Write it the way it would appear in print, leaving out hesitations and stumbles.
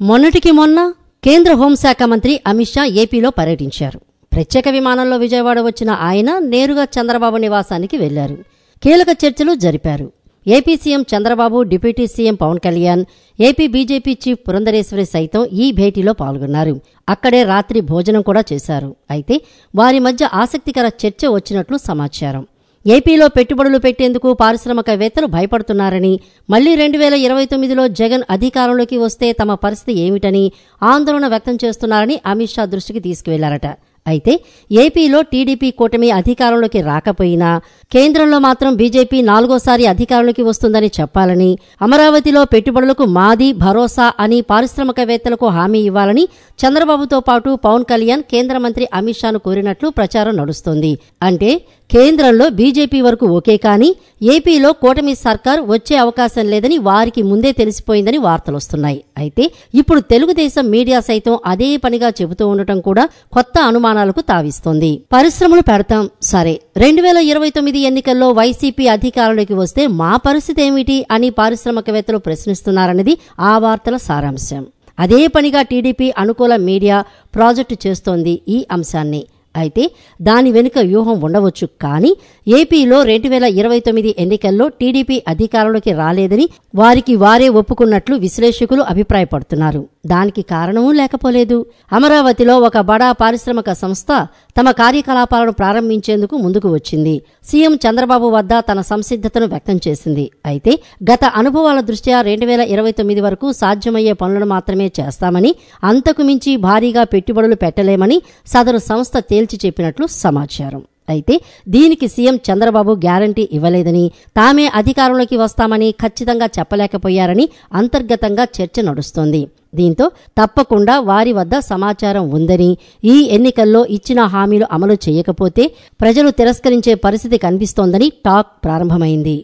మొన్నటికి మొన్న కేంద్ర హోంశాఖ మంత్రి అమిత్ షా ఏపీలో పర్యటించారు. ప్రత్యేక విమానంలో విజయవాడ వచ్చిన ఆయన నేరుగా చంద్రబాబు నివాసానికి వెళ్లారు. కీలక చర్చలు జరిపారు. AP CM Chandrababu, deputy CM Pawan Kalyan, AP BJP chief Purandeswari సైతం ఈ భేటీలో పాల్గొన్నారు. అక్కడే రాత్రి భోజనం కూడా చేశారు. అయితే వారి మధ్య ఆసక్తికర చర్చ వచ్చినట్లు సమాచారం. ఏపీలో పెట్టుబడులు పెట్టేందుకు పారిశ్రామికవేత్తలు భయపడుతున్నారని, మళ్లీ 2029లో జగన్ అధికారంలోకి వస్తే తమ పరిస్థితి ఏమిటని ఆందోళన వ్యక్తం చేస్తున్నారని అమిత్ షా దృష్టికి తీసుకువెళ్లారట. అయితే ఏపీలో టీడీపీ కూటమి అధికారంలోకి రాకపోయినా కేంద్రంలో మాత్రం బీజేపీ 4వ అధికారంలోకి వస్తుందని చెప్పాలని, అమరావతిలో పెట్టుబడులకు మాది భరోసా అని పారిశ్రామికవేత్తలకు హామీ ఇవ్వాలని చంద్రబాబుతో పాటు పవన్ కళ్యాణ్ కేంద్ర మంత్రి అమిత్ షాను కోరినట్లు ప్రచారం నడుస్తోంది. అంటే కేంద్రంలో బీజేపీ వరకు ఓకే, కానీ ఏపీలో కూటమి సర్కార్ వచ్చే అవకాశం లేదని వారికి ముందే తెలిసిపోయిందని వార్తలొస్తున్నాయి. అయితే ఇప్పుడు తెలుగుదేశం మీడియా సైతం అదే పనిగా చెబుతూ ఉండటం కూడా కొత్త అనుమానాలకు తావిస్తోంది. పరిశ్రమలు పెడతాం సరే, 2029 ఎన్నికల్లో వైసీపీ అధికారంలోకి వస్తే మా పరిస్థితి ఏమిటి అని పారిశ్రామికవేత్తలు ప్రశ్నిస్తున్నారన్నది ఆ వార్తల సారాంశం. అదే పనిగా టీడీపీ అనుకూల మీడియా ప్రాజెక్టు చేస్తోంది ఈ అంశాన్ని. అయితే దాని వెనుక వ్యూహం ఉండవచ్చు, కానీ ఏపీలో 2029 ఎన్నికల్లో టీడీపీ అధికారంలోకి రాలేదని వారికి వారే ఒప్పుకున్నట్లు విశ్లేషకులు అభిప్రాయపడుతున్నారు. దానికి కారణమూ లేకపోలేదు. అమరావతిలో ఒక బడా పారిశ్రామిక సంస్థ తమ కార్యకలాపాలను ప్రారంభించేందుకు ముందుకు వచ్చింది. సీఎం చంద్రబాబు వద్ద తన సంసిద్ధతను వ్యక్తం చేసింది. అయితే గత అనుభవాల దృష్ట్యా 2029 వరకు సాధ్యమయ్యే పనులను మాత్రమే చేస్తామని, అంతకు మించి భారీగా పెట్టుబడులు పెట్టలేమని సదరు సంస్థ తేల్చి చెప్పినట్లు సమాచారం. అయితే దీనికి సీఎం చంద్రబాబు గ్యారంటీ ఇవ్వలేదని, తామే అధికారంలోకి వస్తామని ఖచ్చితంగా చెప్పలేకపోయారని అంతర్గతంగా చర్చ నడుస్తోంది. దీంతో తప్పకుండా వారి వద్ద సమాచారం ఉందని, ఈ ఎన్నికల్లో ఇచ్చిన హామీలు అమలు చేయకపోతే ప్రజలు తిరస్కరించే పరిస్థితి కనిపిస్తోందని టాక్ ప్రారంభమైంది.